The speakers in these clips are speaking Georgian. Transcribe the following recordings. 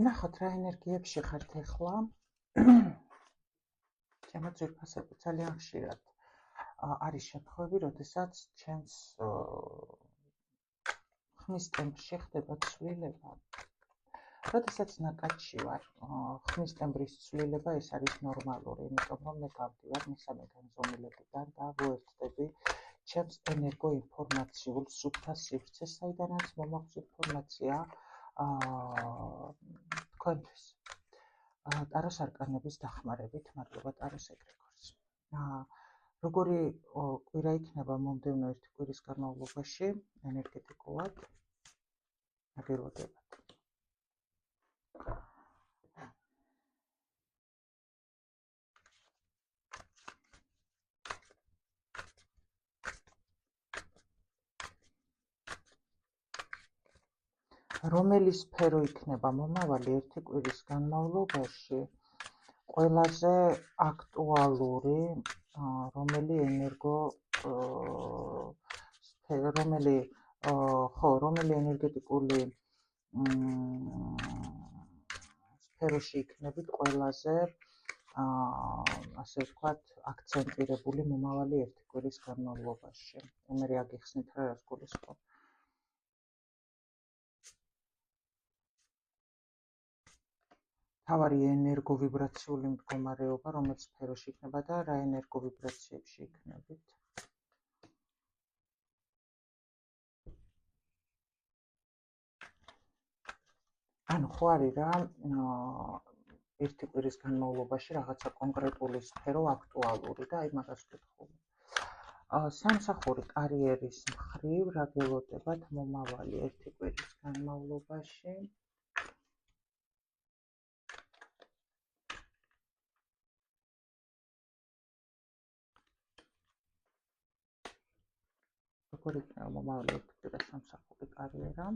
ნახოთ რა ენერგიებში ხართ ახლა. ჩემო ძვირფასები ძალიან ხშირად არის შემთხვევები, როდესაც ჩემს ხმის ტემპში ხდება ცვლილება. როდესაც ნაკადში ვარ, ხმის ტემპის ცვლილება ეს არის ნორმალური, იმიტომ რომ მე გავდივარ მესამე განზომილებიდან და ვუერთდები ჩემს ენერგოინფორმაციულ სუფთა სივრცეს, საიდანაც მომაქვს ინფორმაცია თქვენთვის. ტაროს არკანების დახმარებით, მადლობა ტაროს ეგრეგორს. როგორი კვირა იქნება მომდევნო ერთი კვირის განმავლობაში ენერგეტიკულად? ნაგელოდებათ. რომელი სფერო იქნება მომავალი ერთი კვირის განმავლობაში ყველაზე აქტუალური, რომელი ენერგო სფერო, რომელი ენერგეტიკული სფეროში იქნებით ყველაზე ასე ვთქვათ, აქცენტირებული მომავალი ერთი კვირის განმავლობაში. მე აგიხსნით რა რას გულისხმობ. თავარი ენერგოვიბრაციული მდგომარეობა, რომელიც სფეროში იქნება და რა ენერგოვიბრაციებში იქნებით. ანუ ხო არის რა ერთი კვირის განმავლობაში რაღაცა კონკრეტული სფერო აქტუალური და აი მაგას ვკითხულობ. სამსახური კარიერის მხრივ რა გველოდებათ მომავალი ერთი კვირის განმავლობაში? როგორი იქნება მომავალი ერთი კვირის სამსახური კარიერა?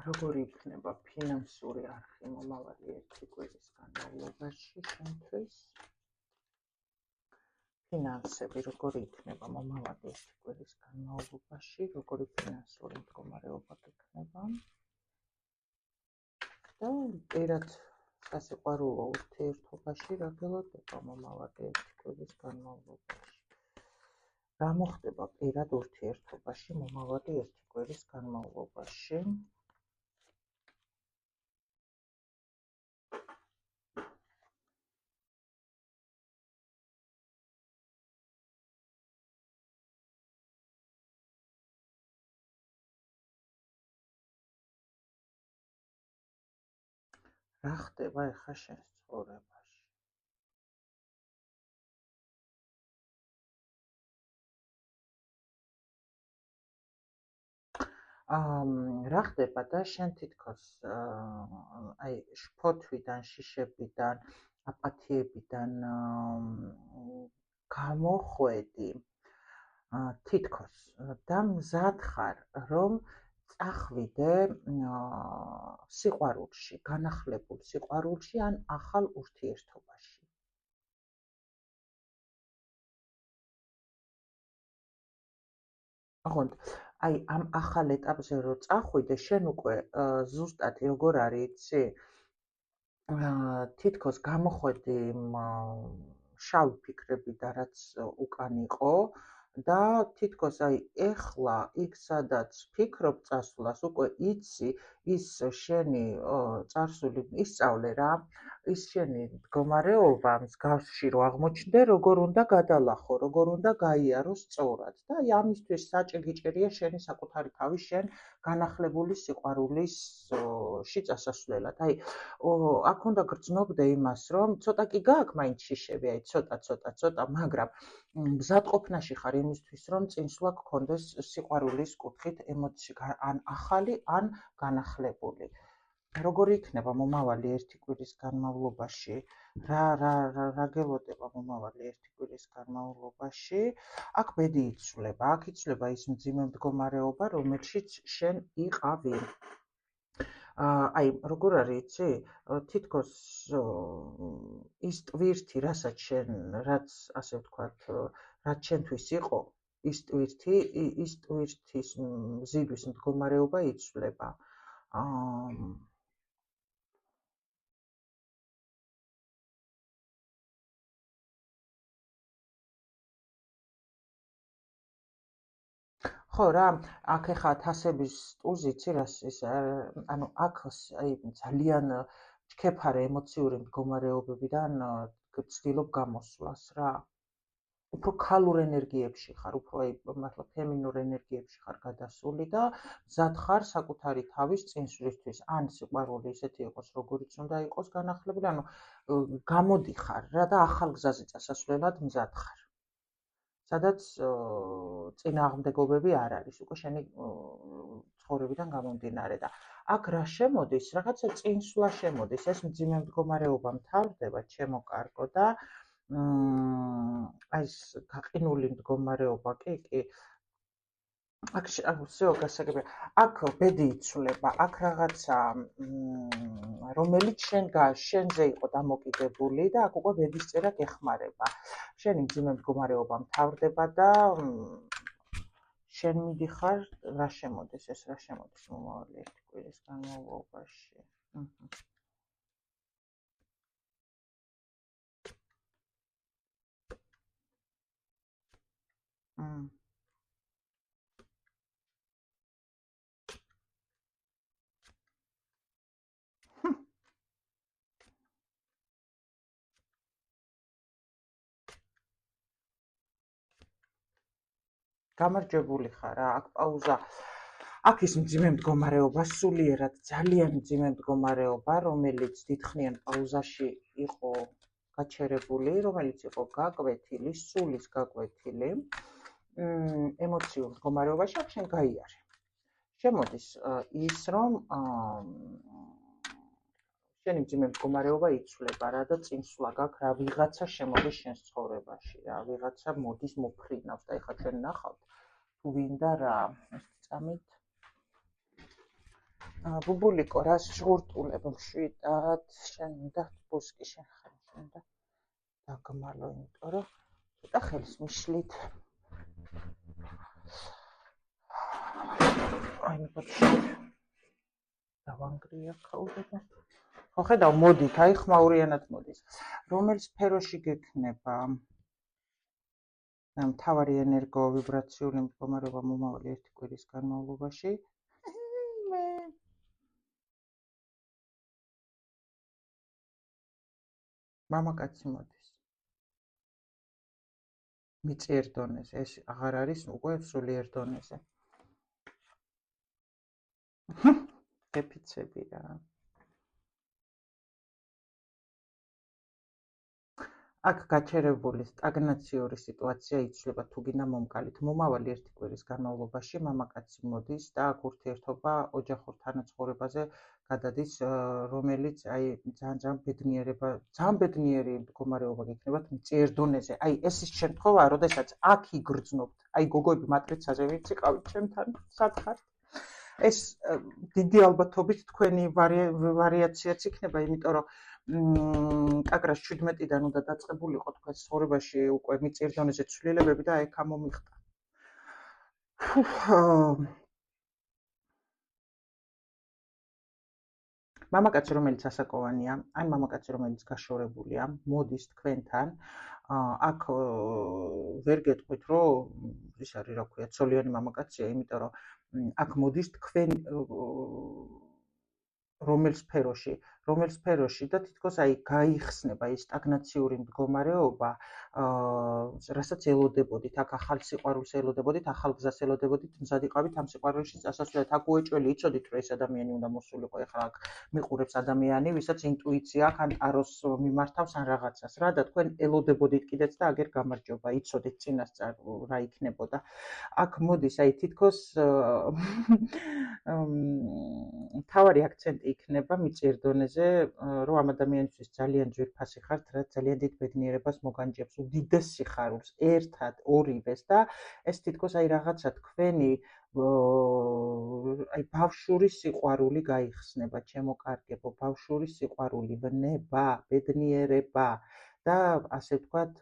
როგორი იქნება ფინანსური არხი მომავალი ერთი კვირის განმავლობაში შენთვის? ფინანსები როგორი იქნება მომავალი ერთი კვირის განმავლობაში? როგორი ფინანსური მდგომარეობა იქნება? და პირად სასიყვარულო ურთიერთობაში რა გველოდება მომავალი ერთი კვირის განმავლობაში? რა მოხდება პირად ურთიერთობაში მომავალი ერთი კვირის განმავლობაში? რა ხდება ახლა შენს ცხოვრებაში? რა ხდება და შენ თითქოს აი შფოთვიდან, შიშებიდან, აპათიებიდან გამოხვედი თითქოს და მზად ხარ რომ წახვიდე სიყვარულში, განახლებულ სიყვარულში ან ახალ ურთიერთობაში. აღონდ, აი ამ ახალ ეტაპზე რო წახვიდე, შენ უკვე ზუსტად როგორ არის, იცი? თითქოს გამოხვედი შავი ფიქრებიდან, რაც უკან იყო და თითქოს აი ეხლა იქ სადაც ფიქრობ წასვლას უკვე იცი ის შენი წარსული ისწავლე რა ის შენი მდგომარეობა მსგავსში რო აღმოჩნდე, როგორ უნდა გადალახო, როგორ უნდა გაიარო სწორად და აი ამისთვის საჭირია შენი საკუთარი თავი შენ განახლებული სიყვარულისში წასასვლელად. აი აქ უნდა გრძნობდე იმას, რომ ცოტა კი გააქვს მაინც შიშები, აი ცოტა, მაგრამ მზადყოფნაში ხარ იმისთვის, რომ წინსვლა გქონდეს სიყვარულის კუთხით ან ახალი, ან განახლებული. როგორი იქნება მომავალი ერთი კვირის განმავლობაში? რა გელოდება მომავალი ერთი კვირის განმავლობაში? აქ ბედი იცვლება, აქ იცვლება ის მძიმე მდგომარეობა, რომელშიც შენ იყავი. აი, როგორ არის, იცი? თითქოს ის ტვირთი, რაც ასე ვთქვათ, რაც შენთვის იყო, ის ტვირთის მზიდვის მდგომარეობა იცვლება. ხო რა, აქ ეხა თასების ტუზი, იცი რას ის ანუ აქ აი ძალიან ჩქეფარე ემოციური მდგომარეობებიდან ვცდილობ გამოსვლას რა. უფრო ქალურ ენერგიებში ხარ, უფრო აი მართლა ფემინურ ენერგიებში ხარ გადასული და მზად ხარ საკუთარი თავის წინსვლისთვის. ან სიყვარული ისეთი იყოს, როგორიც უნდა იყოს განახლებული, ანუ გამოდიხარ რა და ახალ გზაზე წასასვლელად მზად ხარ. სადაც წინააღმდეგობები არ არის, უკვე შენი ცხოვრებიდან გამომდინარე და აქ რა შემოდის, რაღაცა წინსვლა შემოდის, ეს მძიმე მდგომარეობა მთავრდება, ჩემო კარგო და აი ეს გაყინული მდგომარეობა კი აქ всё გასაგებია. აქ ბედი იცვლება, აქ რაღაცა რომელიც შენზე იყო დამოკიდებული და აქ უკვე ბედის წერა გეხმარება. შენი მძიმე მდგომარეობა მთავრდება და შენ მიდიხარ რა შემოდის მომავალი ერთი კვირის განმავლობაში. გამარჯვებული ხარ რა, აქ პაუზა. აქ ის მძიმე მდგომარეობა, სულიერად ძალიან მძიმე მდგომარეობა, რომელიც დიდხნიან პაუზაში იყო გაჩერებული, რომელიც იყო გაკვეთილი, სულის გაკვეთილი. ემოციურ მდგომარეობაში აქ შენ გაიარე. შემოდის ის, რომ შენი მძიმე მდგომარეობა იცვლება რა და წინსვლა გაქვს რა ვიღაცა შემოდის შენს ცხოვრებაში რა ვიღაცა მოდის მოფრინავს და ეხლა ჩვენ ნახავთ თუ ვინდა რა წამით ბუბულიკო რა შურტულებ მშვიდად შენ უნდა ბუსკი შენ ხარ შენ და დაგმალო იმიტომ რომ ცოტა ხელს მიშლით აი მოგწევ დავანგრია ხაუდება ხო ხედავ მოდით აი ხმაურიანად მოდის რომელ სფეროში გექნება მთავარი ენერგო-ვიბრაციული მდგომარეობა მომავალი ერთი კვირის განმავლობაში მამაკაცი მოდის მიწიერ დონეზე ეს აღარ არის უკვე სულიერ დონეზე ეპიცები რა აქ გაჩერებული სტაგნაციური სიტუაცია იცვლება თუ გინდა მომკალით. მომავალი ერთი კვირის განმავლობაში მამაკაცი მოდის და აქ ურთიერთობა ოჯახურ თანაცხოვრებაზე გადადის, რომელიც აი ძალიან ბედნიერი მდგომარეობა გექნებათ მწიერ დონეზე. აი ეს ის შემთხვევაა, როდესაც აქ იგრძნობთ. აი გოგოები მატრიცაზე ვინც იყავით ჩემთან, სათხართ. ეს დიდი ალბათობით თქვენი ვარიაციაც იქნება, იმიტომ რომ კაკრას 17-დან უნდა დაწყებულიყო თქვენ ცხოვრებაში უკვე მიწიერ დონეზე ცვლილებები და ეგ ამომიხტა. მამაკაცი რომელიც ასაკოვანია, ან მამაკაცი რომელიც გაშორებულია, მოდის თქვენთან. აქ ვერ გეტყვით რომ ის არის რა ქვია, ცოლიანი მამაკაცია, იმიტომ რომ აქ მოდის თქვენ რომელ სფეროში რომელ სფეროში და თითქოს აი გაიხსნება ის სტაგნაციური მდგომარეობა, რასაც ელოდებოდით, აქ ახალ სიყვარულს ელოდებოდით, ახალ გზას ელოდებოდით, მზად იყავით ამ სიყვარულში წასასვლელად. აქ უეჭველი იცოდით, რომ ეს ადამიანი უნდა მოსულიყო, ეხლა აქ მიყურებს ადამიანი, ვისაც ინტუიცია აქვს ან ტაროს მიმართავს ან რაღაცას რა და თქვენ ელოდებოდით კიდეც და აგერ გამარჯობა, იცოდით წინასწარ რა იქნებოდა. აქ მოდის აი თითქოს მთავარი აქცენტი იქნება მიწიერ დონეზე, რომ ამ ადამიანისთვის ძალიან ძვირფასი ხართ, რაც ძალიან დიდ ბედნიერებას მოგანიჭებს, უდიდეს სიხარულს, ერთად, ორივეს და ეს თითქოს აი რაღაცა თქვენი აი ბავშვური სიყვარული გაიხსნება, ჩემო კარგებო, ბავშვური სიყვარული, ვნება, ბედნიერება და ასე ვთქვათ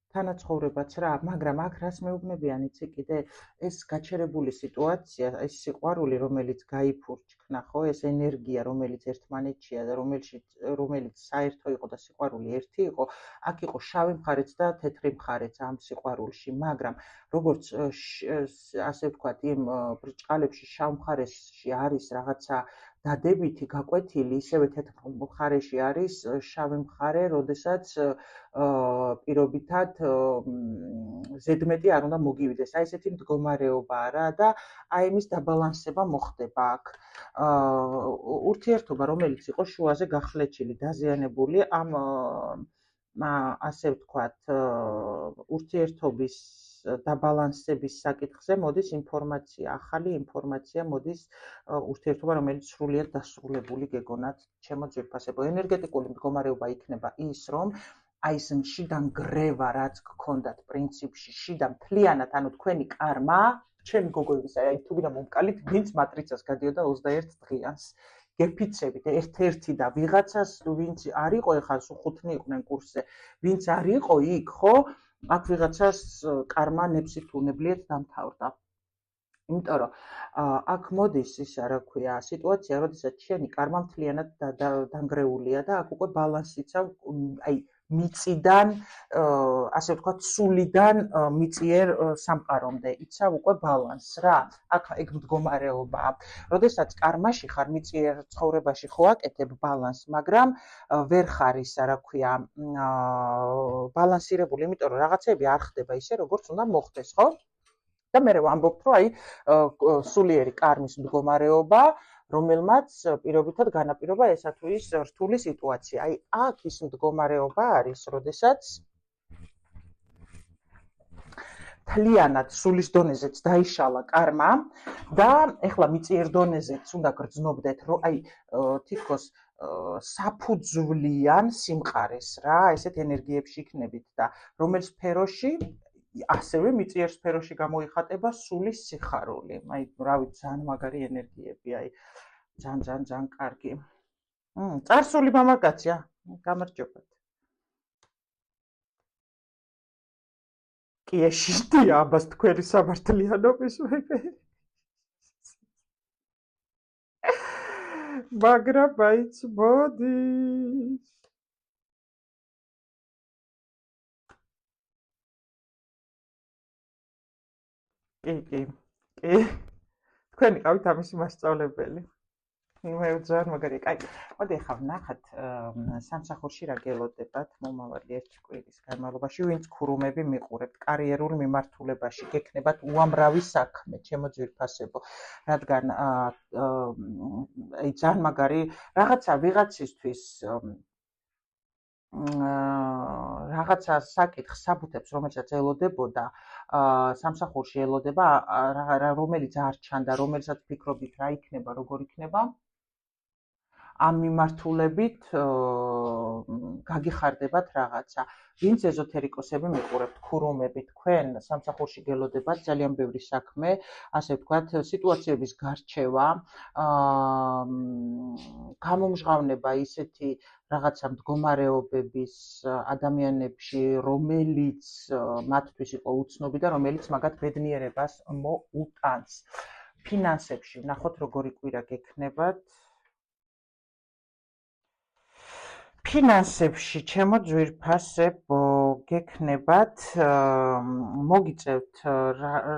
თანაცხოვრებაც რა, მაგრამ აქ რას მეუბნებიან იცი კიდე ეს გაჩერებული სიტუაცია, ეს სიყვარული, რომელიც გაიფურჩქნა, ხო, ეს ენერგია, რომელიც ერთმანეთშია და რომელიც საერთო იყო და სიყვარული ერთი იყო, აქ იყო შავი მხარეც და თეთრი მხარეც ამ სიყვარულში, მაგრამ როგორც ასე ვთქვათ, იმ ბრჭყალებში შავ მხარეში არის რაღაცა დადებითი, გაკვეთილი, ისევე თეთრ მხარეში არის შავი მხარე, როდესაც პირობითად ზედმეტი არ უნდა მოგივიდეს. აი ესეთი მდგომარეობაა რა და აი იმის დაბალანსება მოხდება აქ. ურთიერთობა, რომელიც იყო შუაზე გახლეჩილი, დაზიანებული, ამ ასე ვთქვათ, ურთიერთობის დაბალანსების საკითხზე მოდის ინფორმაცია, ახალი ინფორმაცია მოდის ურთიერთობა, რომელიც სრულიად დასრულებული გეგონათ, ჩემო ძვირფასებო. ენერგეტიკული მდგომარეობა იქნება ის, რომ აი ეს შიდან გრევა, რაც გქონდათ პრინციპში, შიდან მთლიანად, ანუ თქვენი კარმა, ჩემი გოგოების აი თუ ვინა მომკალით, ვინც მატრიცას გადიოდა 21 დღიანს. გეფიცებით ერთ-ერთი და ვიღაცას, ვინც არ იყო, ეხლა ხუთნი იყვნენ კურსზე, ვინც არ იყო იქ, ხო? აქ ვიღაცას კარმა ნებსით უნებლიეთ დამთავრდა. იმიტომ რომ აქ მოდის ისა რა ქვია, სიტუაცია, როდესაც შენი კარმა მთლიანად დანგრეულია და აქ უკვე ბალანსიცა აი მიწიდან, ასე ვთქვათ, სულიდან მიწიერ სამყარომდე იცავ უკვე ბალანსს რა. აქ ეგ მდგომარეობაა. როდესაც კარმაში ხარ, მიწიერ ცხოვრებაში ხო აკეთებ ბალანსს, მაგრამ ვერ ხარ ისა რა ქვია, ბალანსირებული, იმიტომ რომ რაღაცები არ ხდება ისე, როგორც უნდა მოხდეს, ხო? და მე ვამბობთ, რომ აი სულიერი კარმის მდგომარეობა, რომელმაც პირობითად განაპირობა ესა თუ ის რთული სიტუაცია. აი აქ ის მდგომარეობა არის, როდესაც მთლიანად სულის დონეზეც დაიშალა კარმა და ეხლა მიწიერ დონეზეც უნდა გრძნობდეთ, რომ აი თითქოს საფუძვლიან სიმყარეს რა, ესეთ ენერგიებში იქნებით და რომელ სფეროში ასევე მიწიერ სფეროში გამოიხატება სულის სიხარული. აი, რა ვიცი, ძალიან მაგარი ენერგიები, აი, ძალიან კარგი. წარსული მამაკაცია, გამარჯობათ. კი ეშიშტია აბას თქვენი სამართლიანობის მეფე. მაგრამ მაინც მოდის. კი. თქვენი ყავით ამისი მასწავლებელი. მე ძალიან მაგარია. კაი, მოდი ახლა ვნახოთ სამსახურში რა გელოდებათ მომავალი ერთი კვირის განმავლობაში, ვინც ქურუმები მიყურებთ კარიერულ მიმართულებაში, გექნებათ უამრავი საქმე, ჩემო ძვირფასებო. რადგან აი ძალიან მაგარი რაღაცა ვიღაცისთვის რაღაცა საკითხს საბუთებს, რომელსაც ელოდებოდა, სამსახურში ელოდება, რომელიც არ ჩანდა, რომელსაც ფიქრობთ რა იქნება, როგორ იქნება. ამ მიმართულებით გაგიხარდებათ რაღაცა. ვინც ეზოთერიკოსები მიყურებთ, ქურუმები, თქვენ სამსახურში გელოდებათ ძალიან ბევრი საქმე, ასე ვთქვათ, სიტუაციების გარჩევა, გამომჟღავნება ისეთი რაღაცა მდგომარეობების ადამიანებში, რომელიც მათთვის იყო უცნობი და რომელიც მაგათ ბედნიერებას მოუტანს. ფინანსებში, ნახოთ როგორი კვირა გექნებათ. ფინანსებში, ჩემო ძვირფასებო, გექნებათ მოგიწევთ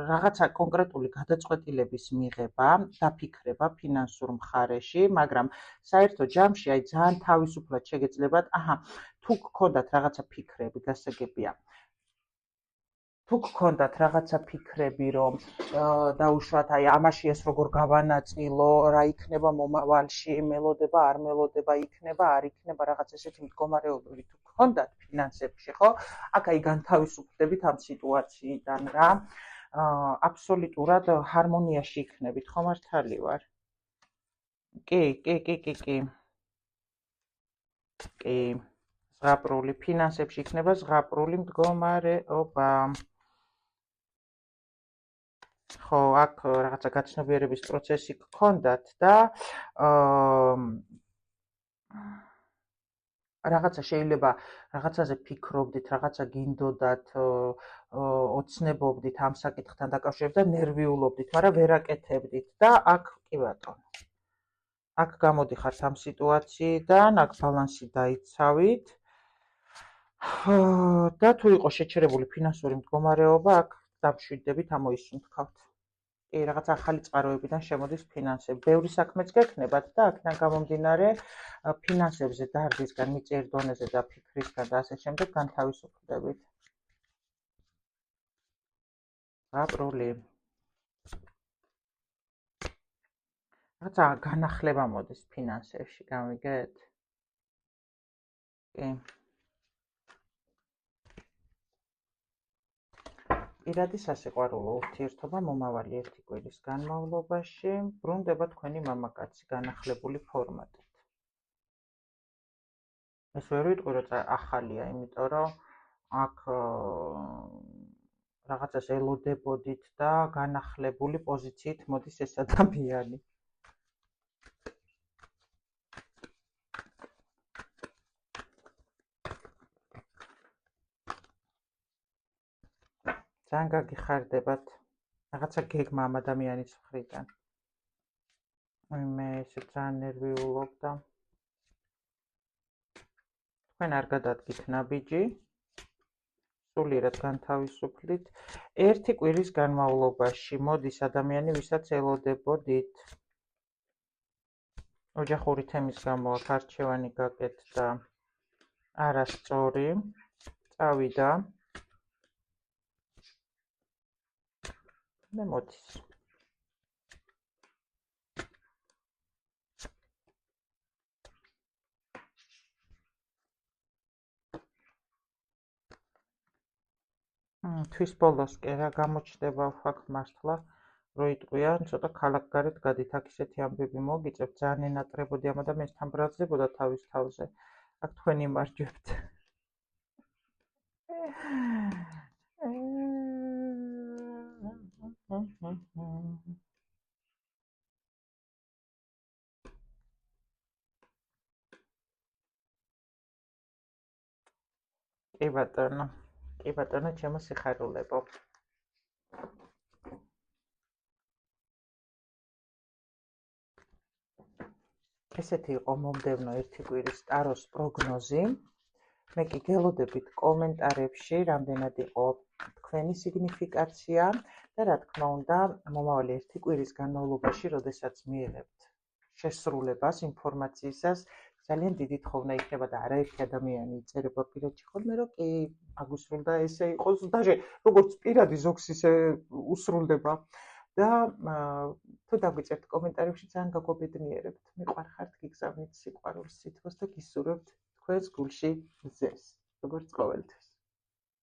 რაღაცა კონკრეტული გადაწყვეტილების მიღება, დაფიქრება ფინანსურ მხარეში, მაგრამ საერთო ჯამში აი ძალიან თავისუფლად შეგეძლებათ, თუ გქონდათ რაღაცა ფიქრები, გასაგებია. თუ გქონდათ რაღაცა ფიქრები, რომ დაუშვათ აი ამაში ეს როგორ გავანაწილო, რა იქნება მომავალში, მელოდება, არ მელოდება, იქნება, არ იქნება, რაღაც ესეთი მდგომარეობები თუ გქონდათ ფინანსებში, ხო? აქ აი განთავისუფლდებით ამ სიტუაციიდან რა. აბსოლუტურად ჰარმონიაში იქნებით, ხო მართალი ვარ? კი. ზღაპრული ფინანსებში იქნება ზღაპრული მდგომარეობა. ხო, აქ რაღაცა გაცნობიერების პროცესი გქონდათ და რაღაცა შეიძლება რაღაცაზე ფიქრობდით, რაღაცა გინდოდათ, ოცნებობდით ამ საკითხთან დაკავშირებით და ნერვიულობდით, მაგრამ ვერ აკეთებდით და აქ კი ბატონო. აქ გამოდიხართ ამ სიტუაციიდან, აქ ბალანსი დაიცავით და თუ იყო შეჩერებული ფინანსური მდგომარეობა, აქ დამშვიდდებით, ამოისუნთქავთ. კი, რაღაც ახალი წყაროებიდან შემოდის ფინანსები. ბევრი საქმეც გექნებათ და აქედან გამომდინარე ფინანსებზე დარგისგან, მიწიერ დონეზე და ფიქრისგან და ასე შემდეგ განთავისუფლდებით. ზღაპრული. რაღაცა განახლება მოდის ფინანსებში, გამიგეთ? კი. პირადი სასიყვარულო ურთიერთობა მომავალი 1 კვირის განმავლობაში ბრუნდება თქვენი მამაკაცი განახლებული ფორმატით. ეს ვერ ვიტყვი, რომ ახალია, იმიტომ რომ აქ რაღაცას ელოდებოდით და განახლებული პოზიციით მოდის ეს ადამიანი. ძალიან გაგიხარდებათ რაღაცა გეგმა ამ ადამიანის მხრიდან. მე ესე ძალიან ნერვიულობ და თქვენ არ გადადგით ნაბიჯი, სულიერად განთავისუფლით. 1 კვირის განმავლობაში მოდის ადამიანი, ვისაც ელოდებოდით. ოჯახური თემის გამო აქ არჩევანი გაკეთდა არასწორი, წავიდა. და მოდის. თვის ბოლოს კი რა გამოჩნდება აქ მართლა, რო იტყვია, ცოტა ქალაქგარეთ გადით, აქ ისეთი ამბები მოგიწევთ, ძალიან ენატრებოდი ამ ადამიანს თან ბრალდებოდა თავის თავზე. აქ თქვენ იმარჯვებთ. კი ბატონო, ჩემო სიხარულებო. ესეთი იყო მომდევნო 1 კვირის ტაროს პროგნოზი. მე კი გელოდებით კომენტარებში, რამდენად იყო თქვენი სიგნიფიკაცია და რა თქმა უნდა, მომავალი 1 კვირის განმავლობაში, როდესაც მიიღებთ შესრულებას, ინფორმაციისას, ძალიან დიდი თხოვნა იქნება და არაერთი ადამიანი იწერება პირადში ხოლმე, რომ კი, აგუსრულდა ესე იყოს, даже როგორც პირადი ზოგს ისე უსრულდება და თუ დაგვიწერთ კომენტარებში, ძალიან გაგვაბედნიერებთ. მიყვარხართ, გიგზავნით სიყვარულს, სითბოს და გისურვებთ თქვენს გულში მზეს, როგორც ყოველთვის.